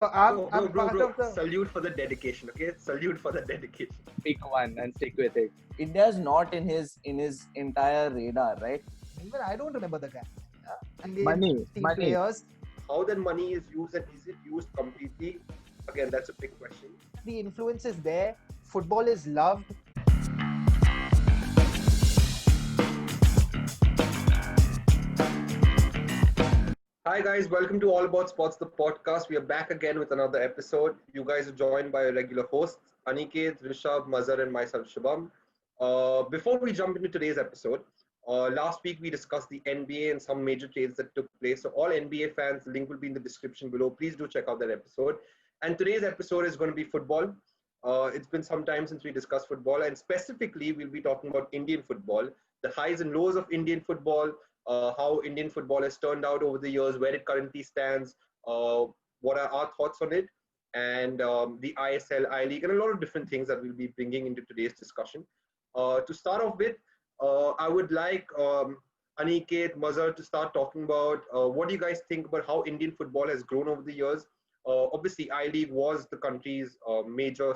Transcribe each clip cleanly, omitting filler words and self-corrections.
Bro, I'm bro, part bro. of the. Salute for the dedication, okay? Salute for the dedication. Pick one and stick with it. India's not in his entire radar, right? Even I don't remember the guy. Indian Money, team money. players. How that money is used and is it used completely? Again, that's a big question. The influence is there. Football is loved. Hi guys, welcome to All About Sports, the podcast. We are back again with another episode. You guys are joined by our regular hosts, Aniket, Rishabh, Mazhar, and myself, Shubham. Before we jump into today's episode, last week we discussed the NBA and some major trades that took place. So all NBA fans, the link will be in the description below. Please do check out that episode. And today's episode is going to be football. It's been some time since we discussed football, and specifically, we'll be talking about Indian football, the highs and lows of Indian football, how Indian football has turned out over the years, where it currently stands, uh, what are our thoughts on it, and the ISL, I League, and a lot of different things that we'll be bringing into today's discussion. To start off with, I would like Aniket, Mazhar to start talking about what do you guys think about how Indian football has grown over the years. Obviously, I League was the country's major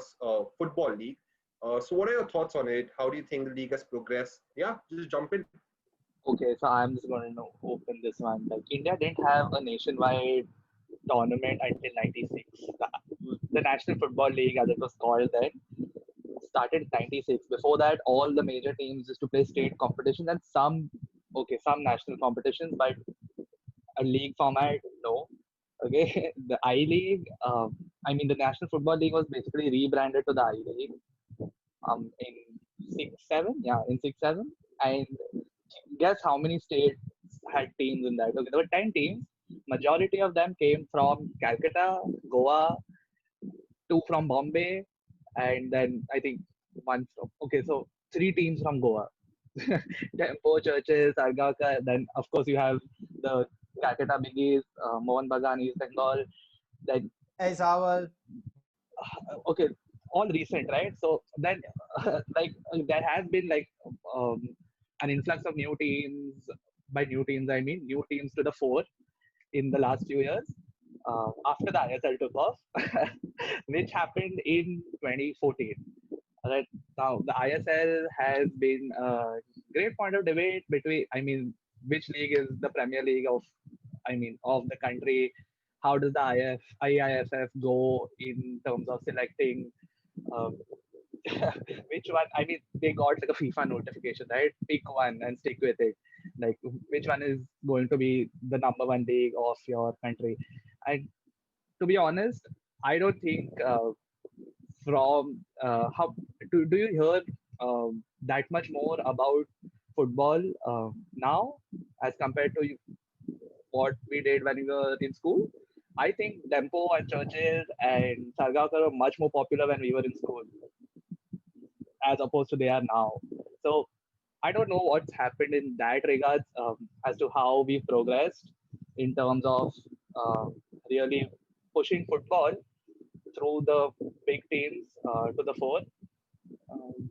football league. So, what are your thoughts on it? How do you think the league has progressed? Yeah, just jump in. Okay, so I'm just going to open this one. Like India didn't have a nationwide tournament until '96. The National Football League, as it was called then, started in '96. Before that, all the major teams used to play state competitions and some national competitions, but a league format, no. Okay, the I League, I mean, the National Football League was basically rebranded to the I League in 6 7, yeah, in 6 7. And guess how many states had teams in that? Okay, there were 10 teams. Majority of them came from Calcutta, Goa, two from Bombay, and then I think one from. Okay, so three teams from Goa. Tempo, Churches, Argaka. Then of course you have the Calcutta Biggies, Mohan Bagan, East Bengal. Then As okay, all recent, right? So then, there has been like um, an influx of new teams. By new teams, I mean new teams to the fore in the last few years. After the ISL took off, which happened in 2014. Right now, the ISL has been a great point of debate between. I mean, which league is the Premier League of? I mean, of the country. How does the IIFF go in terms of selecting um, which one? I mean, they got like a FIFA notification, right? Pick one and stick with it. Like, which one is going to be the number one league of your country? And to be honest, I don't think from how do you hear that much more about football now as compared to what we did when we were in school. I think Dempo and Churchill and Sargakar were much more popular when we were in school as opposed to they are now. So I don't know what's happened in that regards as to how we've progressed in terms of uh, really pushing football through the big teams to the fore. Um,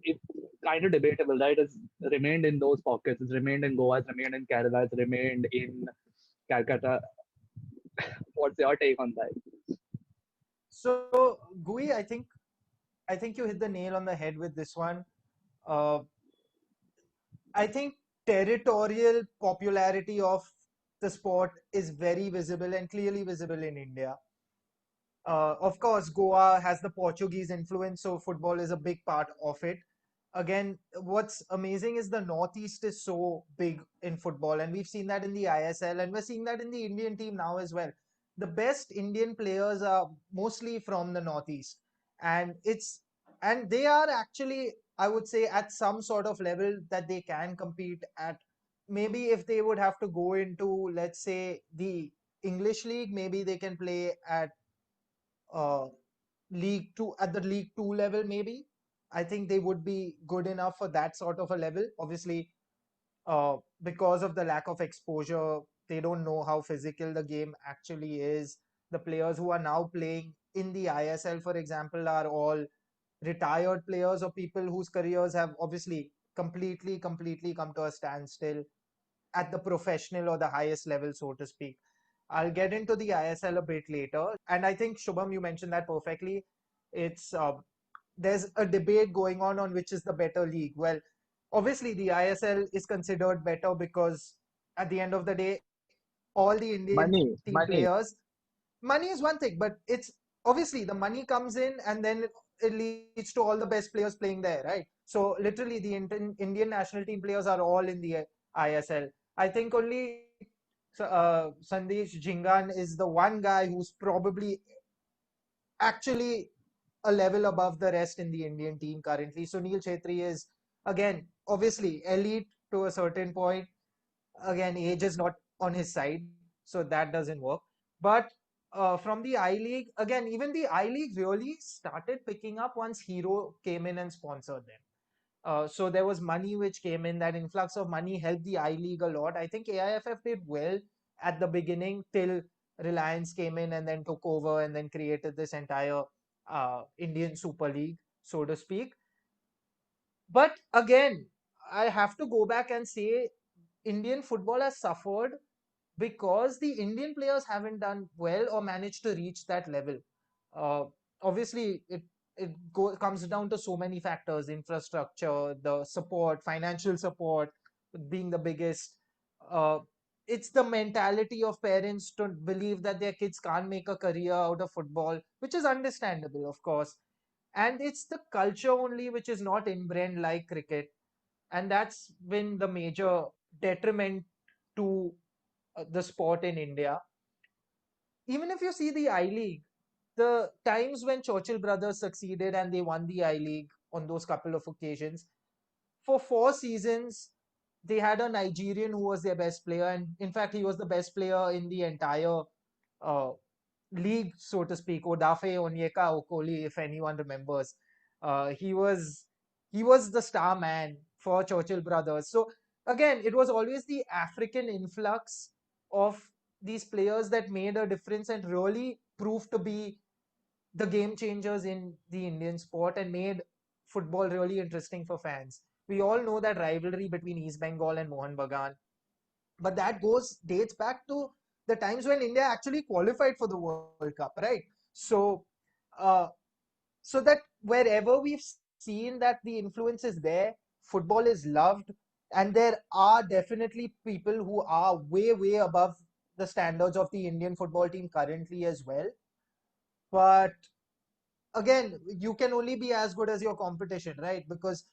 it's kind of debatable, right? It's remained in those pockets. It's remained in Goa. It's remained in Kerala. It's remained in Calcutta. What's your take on that? so Gui, I think you hit the nail on the head with this one. Uh, I think territorial popularity of the sport is very visible and clearly visible in India. Of course, Goa has the Portuguese influence, so football is a big part of it. Again, what's amazing is the Northeast is so big in football, and we've seen that in the ISL, and we're seeing that in the Indian team now as well. The best Indian players are mostly from the Northeast, and they are actually, I would say, at some sort of level that they can compete at. Maybe if they would have to go into, let's say, the English league, maybe they can play at uh, League Two at the League Two level, maybe. I think they would be good enough for that sort of a level. Obviously, because of the lack of exposure, they don't know how physical the game actually is. The players who are now playing in the ISL, for example, are all retired players or people whose careers have obviously completely come to a standstill at the professional or the highest level, so to speak. I'll get into the ISL a bit later. And I think, Shubham, you mentioned that perfectly. It's there's a debate going on which is the better league. Well, obviously, the ISL is considered better because at the end of the day, all the Indian Money, team money. players, money is one thing, but it's obviously the money comes in and then it leads to all the best players playing there, right? So literally, the Indian national team players are all in the ISL. I think only Sandesh Jhingan is the one guy who's probably actually a level above the rest in the Indian team currently. Sunil Chhetri is, again, obviously elite to a certain point. Again, age is not on his side, so that doesn't work. But from the I League, again, even the I League really started picking up once Hero came in and sponsored them. So there was money which came in. That influx of money helped the I League a lot. I think AIFF did well at the beginning till Reliance came in and then took over and then created this entire Indian Super League, so to speak. But again, I have to go back and say Indian football has suffered because the Indian players haven't done well or managed to reach that level. Uh, Obviously, it comes down to so many factors: infrastructure, the support, financial support being the biggest. Uh, it's the mentality of parents to believe that their kids can't make a career out of football, which is understandable, of course. And it's the culture only which is not inbred like cricket, and that's been the major detriment to the sport in India. Even if you see the I League, the times when Churchill brothers succeeded and they won the I League on those couple of occasions, for 4 seasons, they had a Nigerian who was their best player, and in fact, he was the best player in the entire uh, league, so to speak. Odafe Onyeka Okoli, if anyone remembers, he was the star man for Churchill brothers. So again, it was always the African influx of these players that made a difference and really proved to be the game changers in the Indian sport and made football really interesting for fans. We all know that rivalry between East Bengal and Mohan Bagan, but that goes dates back to the times when India actually qualified for the World Cup, right? So, uh, so that wherever we've seen that the influence is there, football is loved, and there are definitely people who are way above the standards of the Indian football team currently as well. But again, you can only be as good as your competition, right? Because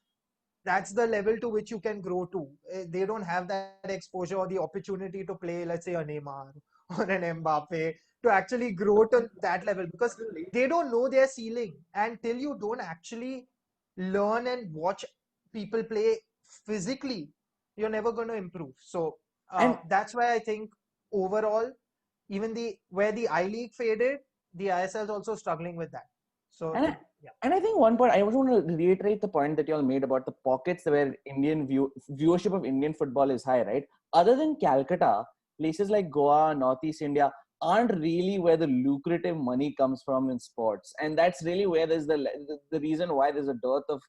that's the level to which you can grow to. They don't have that exposure or the opportunity to play, let's say, a Neymar or an Mbappe to actually grow to that level because Absolutely. they don't know their ceiling. And till you don't actually learn and watch people play physically, you're never going to improve. So And that's why I think overall, even the where the I League faded, the ISL is also struggling with that. So and I, yeah. and I think one point I also want to reiterate the point that you all made about the pockets where viewership of Indian football is high, right? Other than Calcutta, places like Goa, Northeast India aren't really where the lucrative money comes from in sports, and that's really where there's the reason why there's a dearth of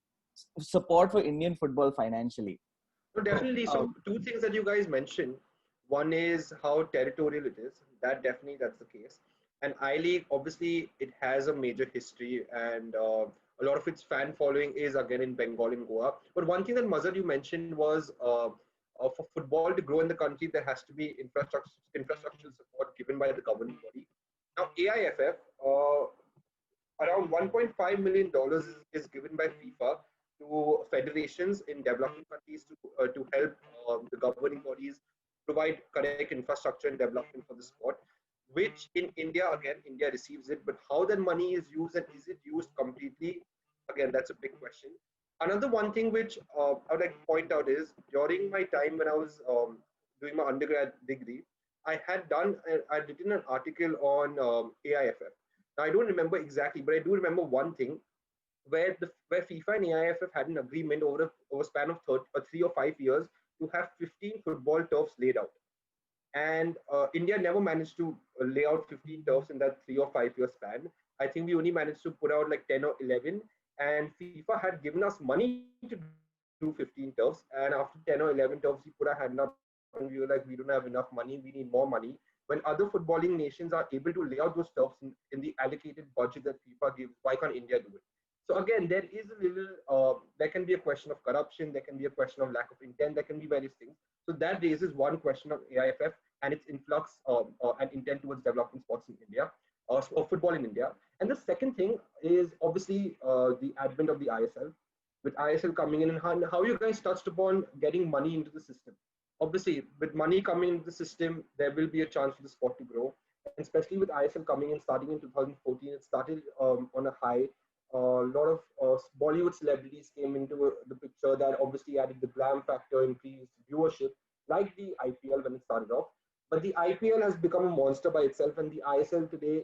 support for Indian football financially. So definitely. Uh, So two things that you guys mentioned. One is how territorial it is. That's the case. And I League, obviously, it has a major history, and a lot of its fan following is again in Bengal and Goa. But one thing that Mazhar you mentioned was for football to grow in the country, there has to be infrastructural support given by the governing body. Now AIFF, around $1.5 million is given by FIFA to federations in developing countries to help the governing bodies provide correct infrastructure and development for the sport, which in India, again, India receives it, but how that money is used and is it used completely, again, that's a big question. Another one thing which I would like to point out is during my time when I was doing my undergrad degree, I'd written an article on AIFF. Now, I don't remember exactly, but I do remember one thing where FIFA and AIFF had an agreement over a span of 3 or 5 years to have 15 football turfs laid out. And India never managed to lay out 15 turfs in that 3 or 5 year span. I think we only managed to put out like 10 or 11. And FIFA had given us money to do 15 turfs. And after 10 or 11 turfs, we put our hand up and we were like, we don't have enough money. We need more money. when other footballing nations are able to lay out those turfs in the allocated budget that FIFA gives, why can't India do it? So again, there is a little, there can be a question of corruption, there can be a question of lack of intent, there can be various things. So that raises one question of AIFF and its influx and intent towards developing sports in India, or football in India. And the second thing is obviously the advent of the ISL, with ISL coming in, and how you guys touched upon getting money into the system. Obviously, with money coming into the system, there will be a chance for the sport to grow. And especially with ISL coming in, starting in 2014, it started on a high. A lot of Bollywood celebrities came into the picture that obviously added the glam factor, increased viewership, like the IPL when it started off. But the IPL has become a monster by itself, and the ISL today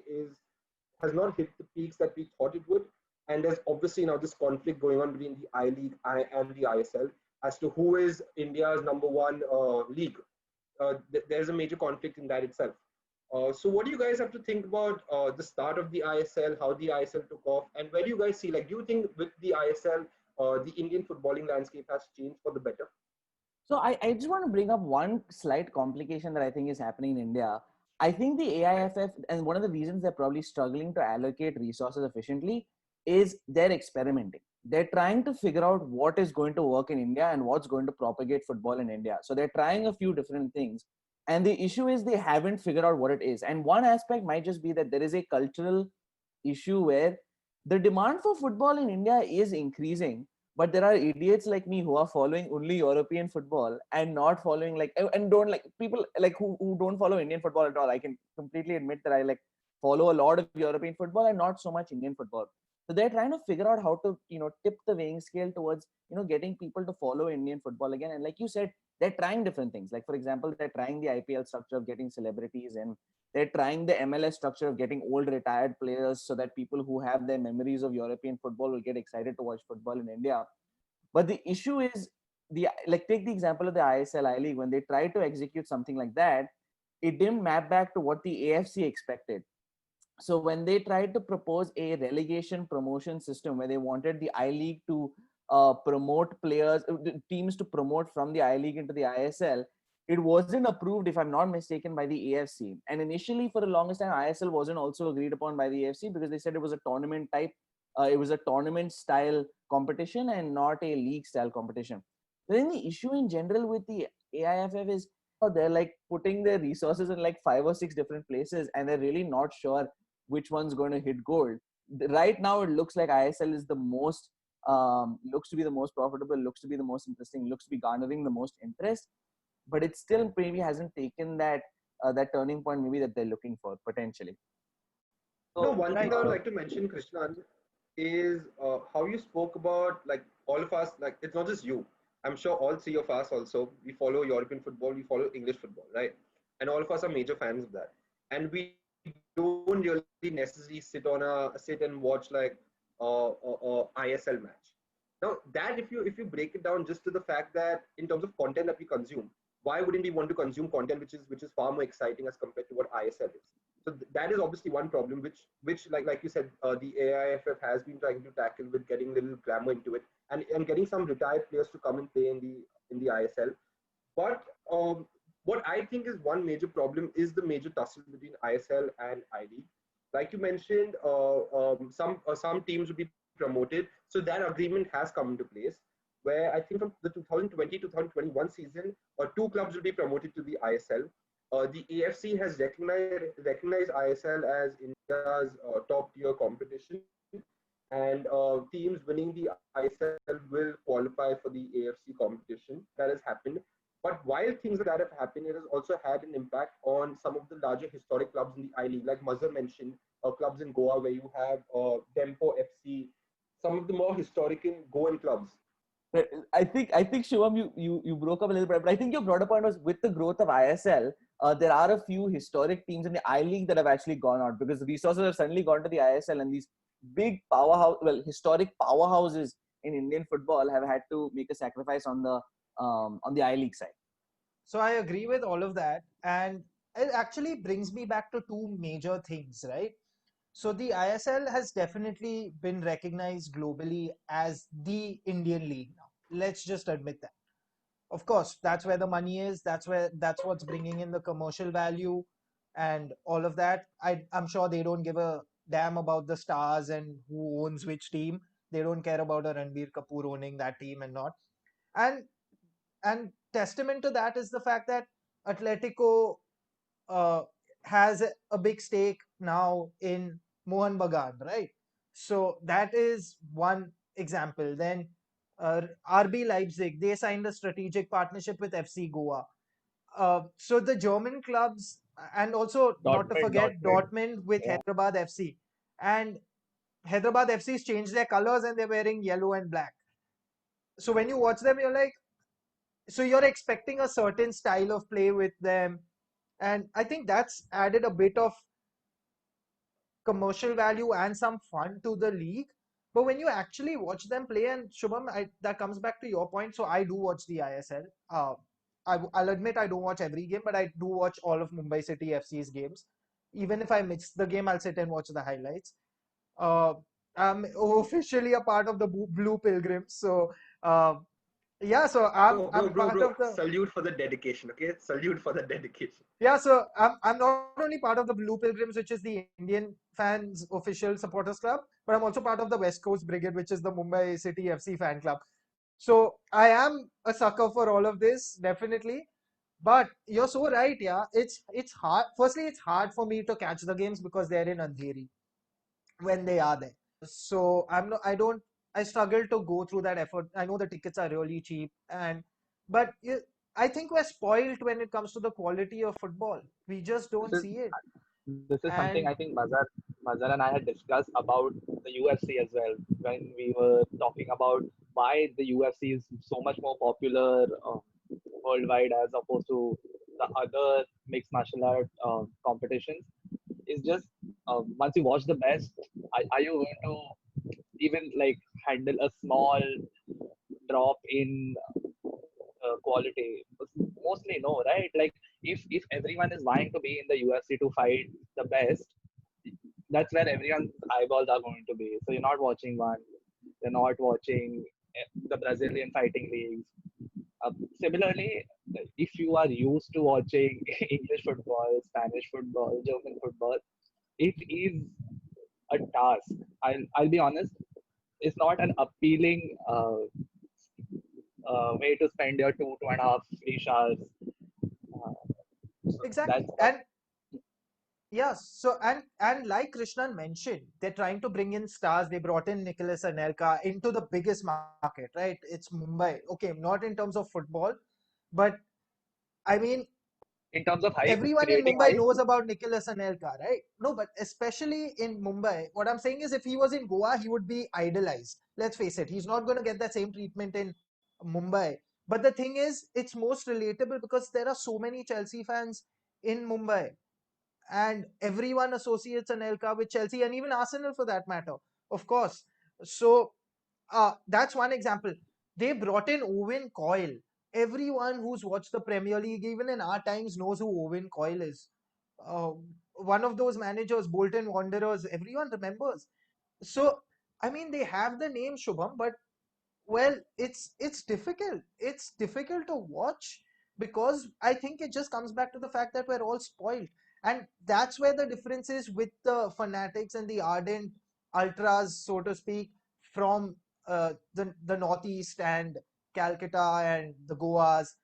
has not hit the peaks that we thought it would. And there's obviously now this conflict going on between the I League and the ISL as to who is India's number one league. There's a major conflict in that itself. So what do you guys have to think about the start of the ISL, how the ISL took off, and where do you guys see, like, do you think with the ISL, the Indian footballing landscape has changed for the better? So I just want to bring up one slight complication that I think is happening in India. I think the AIFF, and one of the reasons they're probably struggling to allocate resources efficiently is they're experimenting. They're trying to figure out what is going to work in India and what's going to propagate football in India. So they're trying a few different things. And the issue is they haven't figured out what it is. And one aspect might just be that there is a cultural issue where the demand for football in India is increasing, but there are idiots like me who are following only European football and not following and don't like people like who don't follow Indian football at all. I can completely admit that I follow a lot of European football and not so much Indian football. So they're trying to figure out how to tip the weighing scale towards getting people to follow Indian football again. And like you said, they're trying different things. Like for example, they're trying the IPL structure of getting celebrities in. They're trying the MLS structure of getting old retired players so that people who have their memories of European football will get excited to watch football in India. But the issue is take the example of the ISL I League. When they tried to execute something like that, it didn't map back to what the AFC expected. So when they tried to propose a relegation promotion system where they wanted the I League to promote players, teams to promote from the I League into the ISL, it wasn't approved, if I'm not mistaken, by the AFC. And initially, for the longest time, ISL wasn't also agreed upon by the AFC because they said it was a tournament type, it was a tournament style competition and not a league style competition. But then the issue in general with the AIFF is they're putting their resources in 5 or 6 different places, and they're really not sure which one's going to hit gold. Right now, it looks like ISL is the most, looks to be the most profitable, looks to be the most interesting, looks to be garnering the most interest, but it still maybe hasn't taken that turning point maybe that they're looking for potentially. So, one thing I would like to mention, Krishnan, is how you spoke about all of us, it's not just you. I'm sure all three of us also, we follow European football, we follow English football, right? And all of us are major fans of that. And we don't really necessarily sit and watch a ISL match. Now that if you break it down just to the fact that in terms of content that we consume, why wouldn't we want to consume content which is far more exciting as compared to what ISL is? So that is obviously one problem which like you said, the AIFF has been trying to tackle with getting a little glamour into it and getting some retired players to come and play in the ISL. But what I think is one major problem is the major tussle between ISL and I League. Like you mentioned, some teams will be promoted, so that agreement has come into place. Where I think from the 2020-2021 season, 2 clubs will be promoted to the ISL. The AFC has recognized ISL as India's top tier competition, and teams winning the ISL will qualify for the AFC competition. That has happened. But while things like that have happened, it has also had an impact on some of the larger historic clubs in the I League, like Mazhar mentioned, clubs in Goa where you have Tempo FC, some of the more historic Goan clubs. I think Shubham, you broke up a little bit, but I think your broader point was with the growth of ISL, there are a few historic teams in the I League that have actually gone out because the resources have suddenly gone to the ISL, and these big historic powerhouses in Indian football have had to make a sacrifice on the I League side. So I agree with all of that, and it actually brings me back to 2 major things, right? So the ISL has definitely been recognized globally as the Indian league now. Let's just admit that. Of course, that's where the money is. That's what's bringing in the commercial value. and all of that. I'm sure they don't give a damn about the stars and who owns which team. They don't care about a Ranbir Kapoor owning that team and not. And testament to that is the fact that Atletico uh, has a big stake now in Mohan Bagan, right? So that is one example. Then RB Leipzig, they signed a strategic partnership with FC Goa. So the German clubs, and also not to forget Dortmund. Dortmund with Yeah. Hyderabad FC. And Hyderabad FC's changed their colors and they're wearing yellow and black. So when you watch them, you're like, so you're expecting a certain style of play with them. And I think that's added a bit of commercial value and some fun to the league. But when you actually watch them play, and Shubham, that comes back to your point. So I do watch the ISL. I'll admit I don't watch every game, but I do watch all of Mumbai City FC's games. Even if I miss the game, I'll sit and watch the highlights. Uh, I'm officially a part of the Blue Pilgrims. So uh, yeah, so I'm part of Bro. the Salute for the dedication, okay? Salute for the dedication. yeah, so I'm not only part of the Blue Pilgrims, which is the Indian fans official supporters club, but I'm also part of the West Coast Brigade, which is the Mumbai City FC fan club. So I am a sucker for all of this, definitely. But you're so right, yeah. It's hard. Firstly, it's hard for me to catch the games because they're in Andheri when they are there. So I don't. I struggle to go through that effort. I know the tickets are really cheap, but I think we're spoiled when it comes to the quality of football. We just This don't is see it. this is something And I think Mazhar and I had discussed about the UFC as well when we were talking about why the UFC is so much more popular worldwide as opposed to the other mixed martial art competitions. It's just once you watch the best, are you going to even like handle a small drop in quality? Mostly no, right? Like if everyone is vying to be in the UFC to fight the best, that's where everyone's eyeballs are going to be. So you're not watching one, you're not watching the Brazilian fighting leagues. Similarly, if you are used to watching English football, Spanish football, German football, it is a task. I'll be honest, it's not an appealing way to spend your 2.5 3 hours. So exactly. that's what. And yeah, so and like Krishnan mentioned, they're trying to bring in stars. They brought in Nicholas Anelka into the biggest market, right? It's Mumbai. Okay, not in terms of football, but I mean, In terms of hype, everyone in creating Mumbai hype, knows about Nicholas Anelka, right? No, but especially in Mumbai, what I'm saying is if he was in Goa, he would be idolized. Let's face it, he's not going to get that same treatment in Mumbai. But the thing is, it's most relatable because there are so many Chelsea fans in Mumbai, and everyone associates Anelka with Chelsea and even Arsenal for that matter, of course. So that's one example. They brought in Owen Coyle. Everyone who's watched the Premier League, even in our times, knows who Owen Coyle is. Uh, One of those managers, Bolton Wanderers, everyone remembers. So, I mean, they have the name Shubham, but well, it's difficult. It's difficult to watch because I think it just comes back to the fact that we're all spoiled. And that's where the difference is with the fanatics and the ardent ultras, so to speak, from the Northeast and Calcutta and the Goas.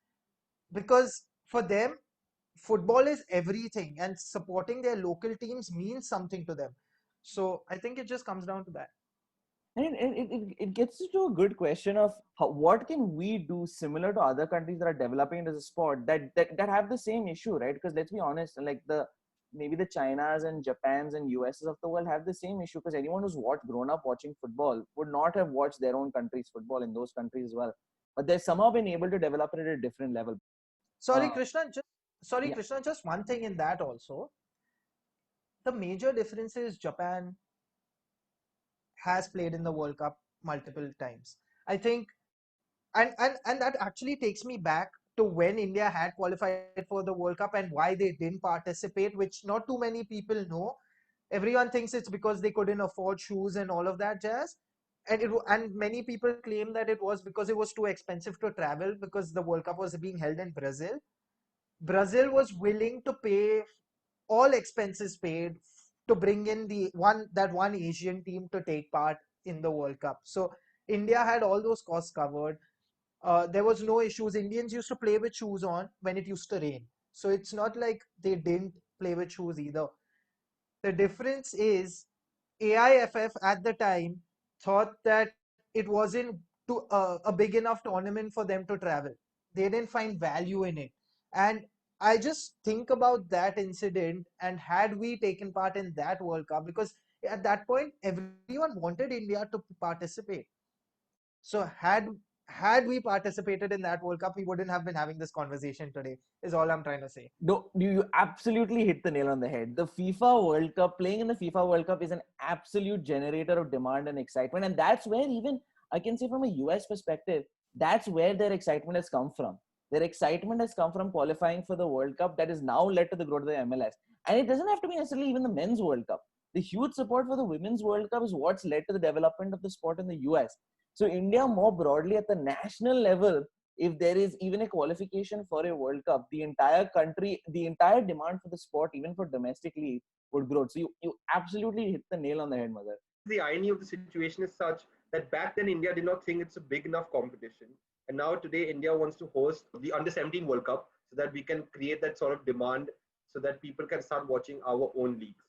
Because for them, football is everything, and supporting their local teams means something to them. So I think it just comes down to that. And it gets to a good question of what can we do similar to other countries that are developing as a sport that have the same issue, right? Because let's be honest, like the maybe the Chinas and Japans and USs of the world have the same issue because anyone who's grown up watching football would not have watched their own country's football in those countries as well. But they've somehow been able to develop it at a different level. Sorry, Uh, Krishna. Sorry, yeah. Krishna. Just one thing in that also. The major difference is Japan has played in the World Cup multiple times. I think, and that actually takes me back to when India had qualified for the World Cup and why they didn't participate, which not too many people know. Everyone thinks it's because they couldn't afford shoes and all of that jazz. And many people claim that it was because it was too expensive to travel because the World Cup was being held in Brazil. Brazil was willing to pay all expenses paid to bring in that one Asian team to take part in the World Cup. So India had all those costs covered. There was no issues. Indians used to play with shoes on when it used to rain. So it's not like they didn't play with shoes either. The difference is AIFF at the time thought that it wasn't a big enough tournament for them to travel. They didn't find value in it. And I just think about that incident and had we taken part in that World Cup, because at that point everyone wanted India to participate. So had we participated in that World Cup, we wouldn't have been having this conversation today, is all I'm trying to say. No, you absolutely hit the nail on the head. The FIFA World Cup, playing in the FIFA World Cup is an absolute generator of demand and excitement. And that's where, even I can say from a US perspective, that's where their excitement has come from. Their excitement has come from qualifying for the World Cup that is now led to the growth of the MLS. And it doesn't have to be necessarily even the men's World Cup. The huge support for the women's World Cup is what's led to the development of the sport in the US. So India more broadly at the national level, if there is even a qualification for a World Cup, the entire country, the entire demand for the sport, even for domestically, would grow. So you absolutely hit the nail on the head, Mazhar. The irony of the situation is such that back then India did not think it's a big enough competition. And now today India wants to host the under 17 World Cup so that we can create that sort of demand so that people can start watching our own leagues.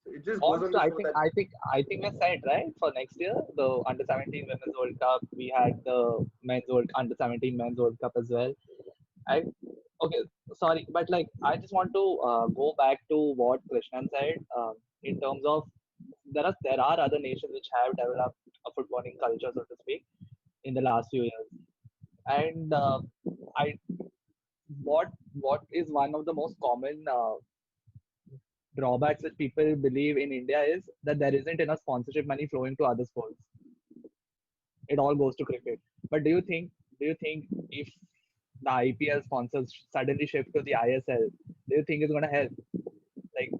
So it just goes on Also, to I show think that I think I think we're set, right, for next year. The under 17 women's World Cup. We had the under 17 men's World Cup as well. I okay, sorry, but like I just want to go back to what Krishnan said in terms of there are other nations which have developed a footballing culture, so to speak, in the last few years. And I what is one of the most common drawbacks that people believe in India is that there isn't enough sponsorship money flowing to other sports. It all goes to cricket. But do you think if the IPL sponsors suddenly shift to the ISL, do you think it's going to help? Like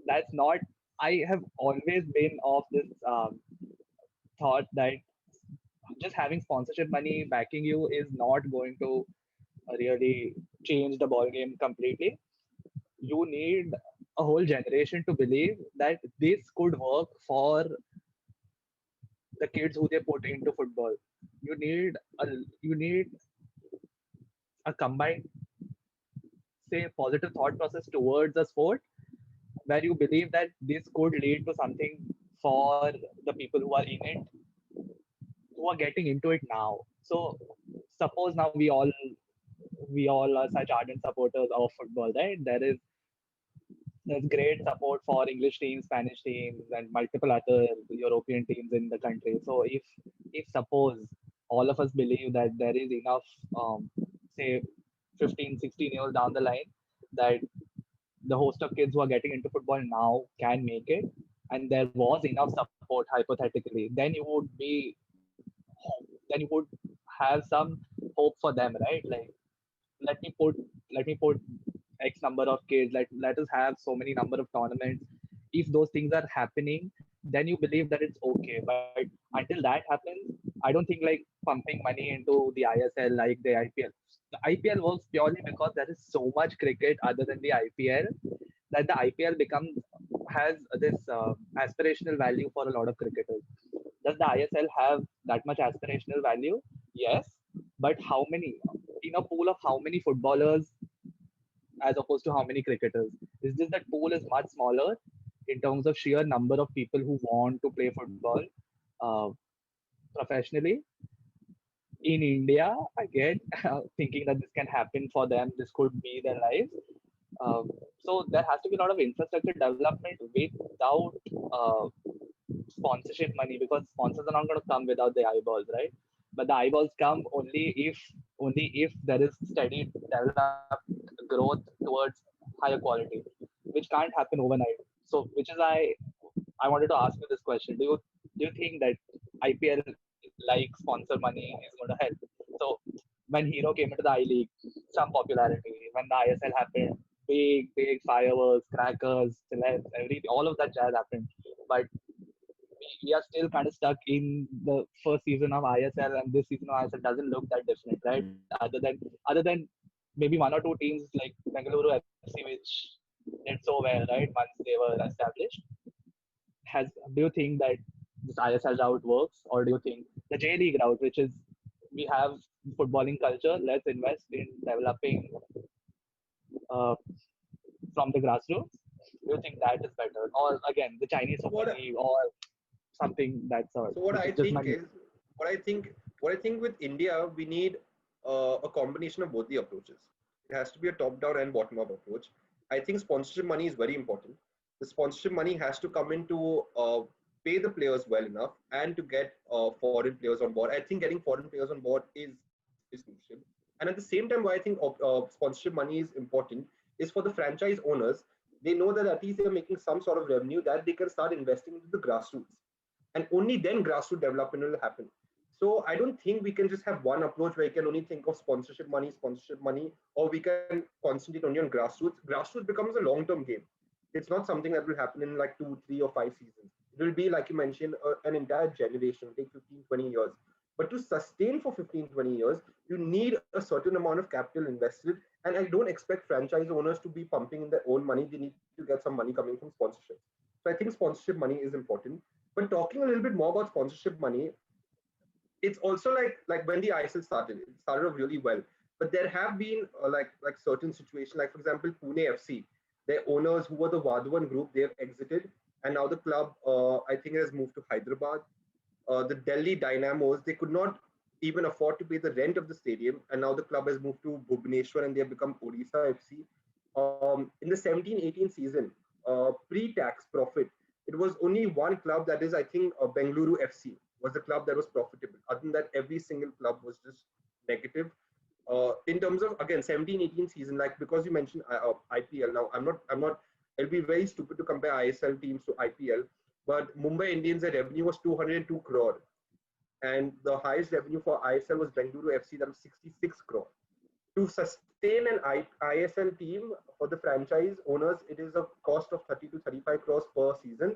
that's not. I have always been of this thought that just having sponsorship money backing you is not going to really change the ball game completely. You need a whole generation to believe that this could work for the kids who they put into football. You need a you need a combined, say, positive thought process towards a sport where you believe that this could lead to something for the people who are in it, who are getting into it now. So suppose now we all are such ardent supporters of football, right? There's great support for English teams, Spanish teams, and multiple other European teams in the country. So if suppose all of us believe that there is enough, say 15, 16 years down the line, that the host of kids who are getting into football now can make it, and there was enough support hypothetically, then you would be then you would have some hope for them, right? Like let me put let me put X number of kids, let us have so many number of tournaments. If those things are happening, then you believe that it's okay. But until that happens, I don't think like pumping money into the ISL like the IPL. The IPL works purely because there is so much cricket other than the IPL that the IPL becomes has this aspirational value for a lot of cricketers. Does the ISL have that much aspirational value? Yes, but how many in a pool of how many footballers as opposed to how many cricketers? Is just that pool is much smaller in terms of sheer number of people who want to play football uh, professionally in India. Again, thinking that this can happen for them, this could be their lives. So there has to be a lot of infrastructure development without uh, sponsorship money, because sponsors are not going to come without the eyeballs, right? But the eyeballs come only if there is steady developed growth towards higher quality, which can't happen overnight. So, which is I wanted to ask you this question: Do you think that IPL like sponsor money is going to help? So, when Hero came into the I League, some popularity. When the ISL happened, big fireworks, crackers, celebs, all of that jazz happened. But we are still kind of stuck in the first season of ISL, and this season of ISL doesn't look that different, right? Other than maybe one or two teams like Bengaluru FC, which did so well, right? Once they were established. Do you think that this ISL route works, or do you think the J League route, which is we have footballing culture, let's invest in developing uh, from the grassroots? Do you think that is better, or again the Chinese So Super what League, or something that sort, so what which I is just think money? is what I think with India we need a combination of both the approaches. It has to be a top down and bottom up approach. I think sponsorship money is very important. The sponsorship money has to come in to pay the players well enough and to get foreign players on board. I think getting foreign players on board is crucial. And at the same time, why I think sponsorship money is important is for the franchise owners. They know that at least they're making some sort of revenue that they can start investing into the grassroots, and only then grassroots development will happen. So I don't think we can just have one approach where you can only think of sponsorship money, or we can concentrate only on grassroots. Grassroots becomes a long-term game. It's not something that will happen in like 2, 3, or 5 seasons. It will be, like you mentioned, an entire generation, take 15, 20 years. But to sustain for 15, 20 years, you need a certain amount of capital invested. And I don't expect franchise owners to be pumping in their own money. They need to get some money coming from sponsorship. So I think sponsorship money is important. But talking a little bit more about sponsorship money, it's also like when the ISL started, it started off really well. But there have been like certain situations, like for example, Pune FC, their owners who were the Vadhavan group, they have exited, and now the club, I think, has moved to Hyderabad. The Delhi Dynamos, they could not even afford to pay the rent of the stadium, and now the club has moved to Bhubaneswar and they have become Odisha FC. In the 17-18 season, pre-tax profit, it was only one club, that is, I think, Bengaluru FC was the club that was profitable. Other than that, every single club was just negative. In terms of, again, 17-18 season, like because you mentioned IPL. Now, I'm not. It'll be very stupid to compare ISL teams to IPL, but Mumbai Indians, their revenue was 202 crore, and the highest revenue for ISL was Bengaluru FC, that was 66 crore. To sustain an ISL team for the franchise owners, it is a cost of 30 to 35 crores per season,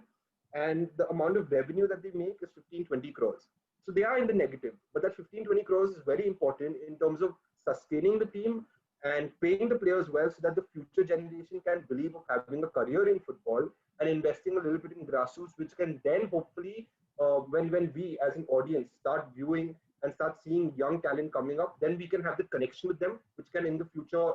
and the amount of revenue that they make is 15-20 crores. So they are in the negative, but that 15-20 crores is very important in terms of sustaining the team and paying the players well, so that the future generation can believe of having a career in football, and investing a little bit in grassroots, which can then hopefully, when we as an audience start viewing and start seeing young talent coming up, then we can have the connection with them, which can in the future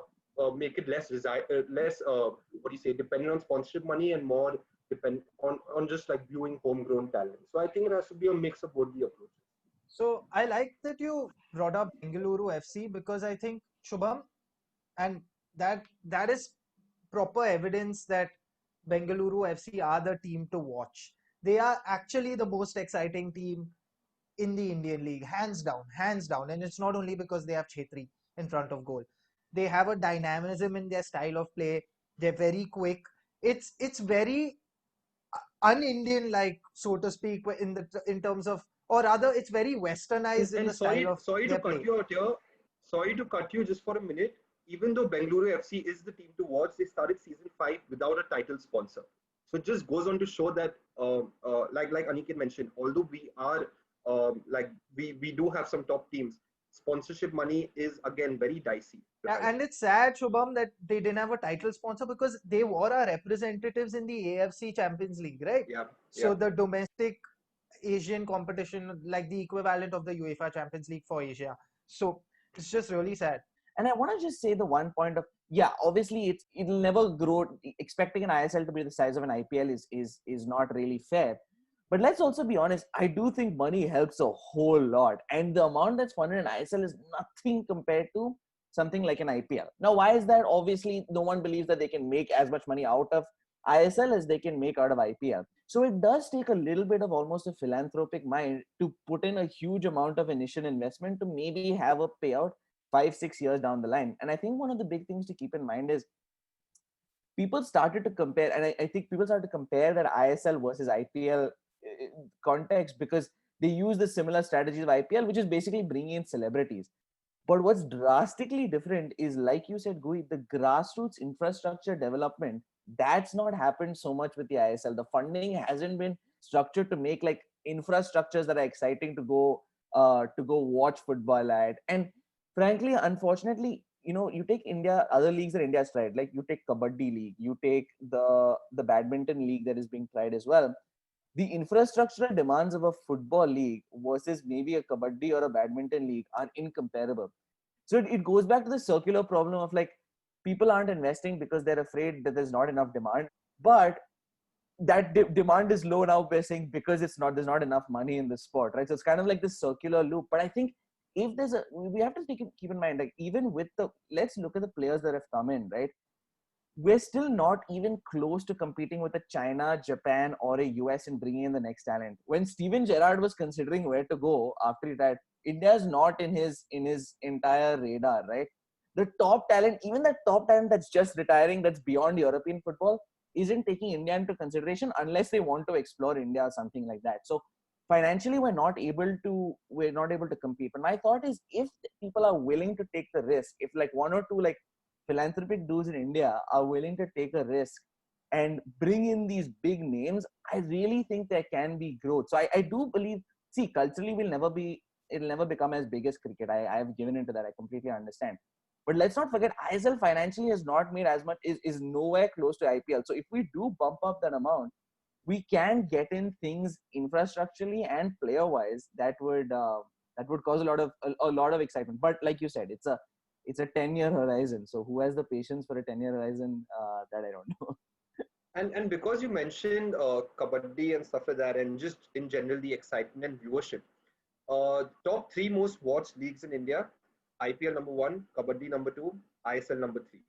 make it less what do you say, dependent on sponsorship money, and more depend on just like viewing homegrown talent. So I think it has to be a mix of both the approaches. So I like that you brought up Bengaluru FC because I think Shubham, and that is proper evidence that Bengaluru FC are the team to watch. They are actually the most exciting team in the Indian League, hands down, hands down. And it's not only because they have Chetri in front of goal. They have a dynamism in their style of play. They're very quick. It's very un-Indian like, so to speak, in terms of, or rather, it's very And, westernized in and the style sorry, of sorry to their cut play. you out here. Sorry to cut you just for a minute. Even though Bengaluru FC is the team to watch, they started season 5 without a title sponsor. So it just goes on to show that, like Aniket mentioned, although we are like we do have some top teams, sponsorship money is again very dicey behind And it. it's sad, Shubham, that they didn't have a title sponsor because they were our representatives in the AFC Champions League, right? Yeah, So yeah. the domestic Asian competition, like the equivalent of the UEFA Champions League for Asia. So it's just really sad. And I want to just say the one point of, yeah, obviously it'll never grow. Expecting an ISL to be the size of an IPL is not really fair. But let's also be honest. I do think money helps a whole lot, and the amount that's funded in ISL is nothing compared to something like an IPL. Now, why is that? Obviously, no one believes that they can make as much money out of ISL as they can make out of IPL. So it does take a little bit of almost a philanthropic mind to put in a huge amount of initial investment to maybe have a payout 5 6 years down the line. And I think one of the big things to keep in mind is people started to compare, and I think people started to compare that ISL versus IPL context because they use the similar strategies of IPL, which is basically bringing in celebrities. But what's drastically different is, like you said, Gui, the grassroots infrastructure development, that's not happened so much with the ISL. The funding hasn't been structured to make like infrastructures that are exciting to go watch football at. And frankly, unfortunately, you take India, other leagues that India's tried, like you take Kabaddi League, you take the badminton league that is being tried as well. The infrastructural demands of a football league versus maybe a Kabaddi or a badminton league are incomparable. So it goes back to the circular problem of like people aren't investing because they're afraid that there's not enough demand. But that demand is low now, we're saying, because there's not enough money in the sport, right? So it's kind of like this circular loop. But I think if there's a we have to keep in mind, like, even with the let's look at the players that have come in, right? We're still not even close to competing with a China, Japan, or a US in bringing in the next talent. When Steven Gerrard was considering where to go after he retired, India's not in his entire radar, right? The top talent, even that top talent that's just retiring, that's beyond European football, isn't taking India into consideration unless they want to explore India or something like that. So financially, we're not able to compete. But my thought is, if people are willing to take the risk, if like one or two like philanthropic dudes in India are willing to take a risk and bring in these big names, I really think there can be growth. So I do believe, see, culturally it'll never become as big as cricket. I have given into that. I completely understand. But let's not forget, ISL financially has not made as much, is nowhere close to IPL. So if we do bump up that amount, we can get in things infrastructurally and player wise that would cause a lot of excitement. But like you said, it's a 10-year horizon. So who has the patience for a 10-year horizon? That I don't know. And because you mentioned kabaddi and stuff like that, and just in general the excitement and viewership, top three most watched leagues in India: IPL number one, kabaddi number two, ISL number three.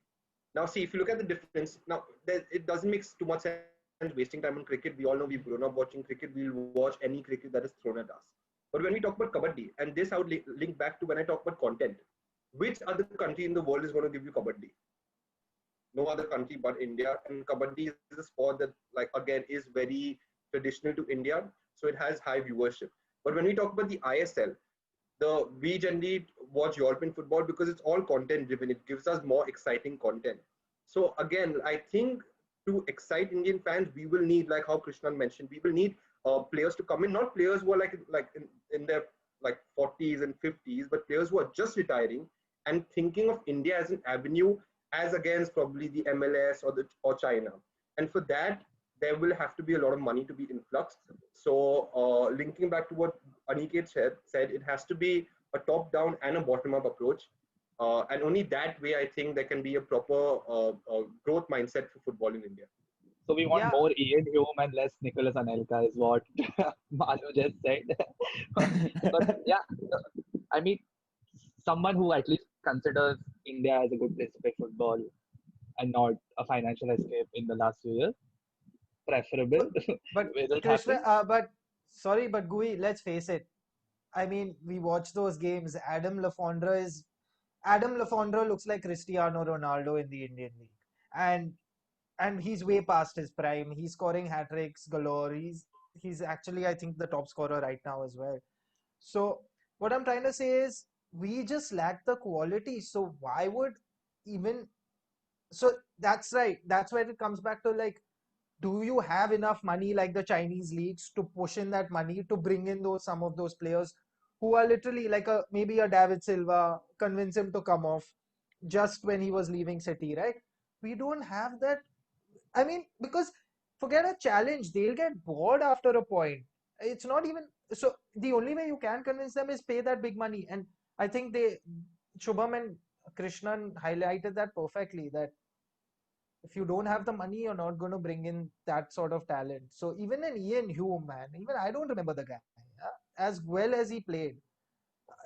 Now, see, if you look at the difference, now it doesn't make too much sense wasting time on cricket. We all know we've grown up watching cricket. We'll watch any cricket that is thrown at us. But when we talk about kabaddi, and this I would link back to when I talk about content, which other country in the world is going to give you kabaddi? No other country but India. And kabaddi is a sport that, like, again, is very traditional to India, so it has high viewership. But when we talk about the ISL, we generally watch European football because it's all content driven. It gives us more exciting content. So again, I think to excite Indian fans, we will need, like how Krishnan mentioned, we will need players to come in, not players who are like in their like 40s and 50s, but players who are just retiring and thinking of India as an avenue, as against probably the MLS or China. And for that, there will have to be a lot of money to be influxed. So linking back to what Aniket said, it has to be a top-down and a bottom-up approach. And only that way, I think there can be a proper growth mindset for football in India. So we want Yeah, more Ian Hume and less Nicholas Anelka is what Manu just said. But yeah, I mean, someone who at least considers India as a good place to play football and not a financial escape in the last few years, preferable. but but Will it Krishna, happen? but sorry, but Gui, let's face it. I mean, we watch those games. Adam Lafondra looks like Cristiano Ronaldo in the Indian League, and he's way past his prime. He's scoring hat tricks galore. He's actually, I think, the top scorer right now as well. So what I'm trying to say is we just lack the quality. So why would even so that's right. That's where it comes back to, like, do you have enough money like the Chinese leagues to push in that money to bring in those some of those players who are literally like a maybe a David Silva, convince him to come off just when he was leaving City, right? We don't have that. I mean, because forget a challenge, they'll get bored after a point. It's not even so. The only way you can convince them is pay that big money, and I think Shubham and Krishnan highlighted that perfectly. That if you don't have the money, you're not going to bring in that sort of talent. So even an Ian Hume, man, even I don't remember the guy, yeah, as well as he played.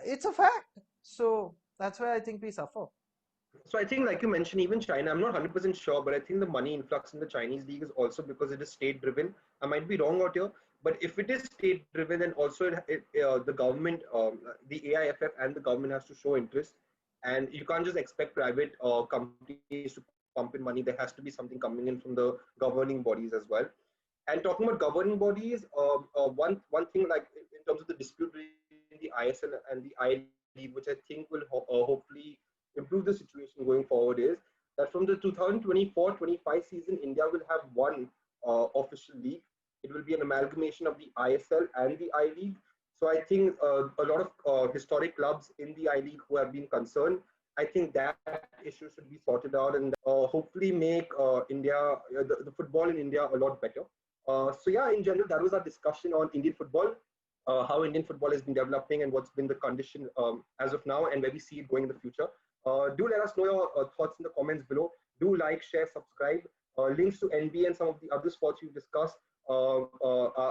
It's a fact. So that's why I think we suffer. So I think, like you mentioned, even China, I'm not 100% sure, but I think the money influx in the Chinese league is also because it is state driven. I might be wrong out here, but if it is state driven, then also the government, the AIFF and the government has to show interest. And you can't just expect private companies to pump in money. There has to be something coming in from the governing bodies as well. And talking about governing bodies, one thing, like in terms of the dispute between the ISL and the I League, which I think will hopefully improve the situation going forward, is that from the 2024-25 season, India will have one official league. It will be an amalgamation of the ISL and the I League. So I think a lot of historic clubs in the I League who have been concerned I think that issue should be sorted out and hopefully make the football in India a lot better. So yeah, in general, that was our discussion on Indian football, how Indian football has been developing and what's been the condition as of now and where we see it going in the future. Do let us know your thoughts in the comments below. Do like, share, subscribe. Links to NBA and some of the other sports we've discussed are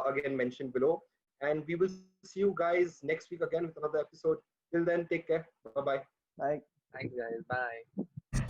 again mentioned below. And we will see you guys next week again with another episode. Till then, take care. Bye bye. Like Thanks, guys. Bye.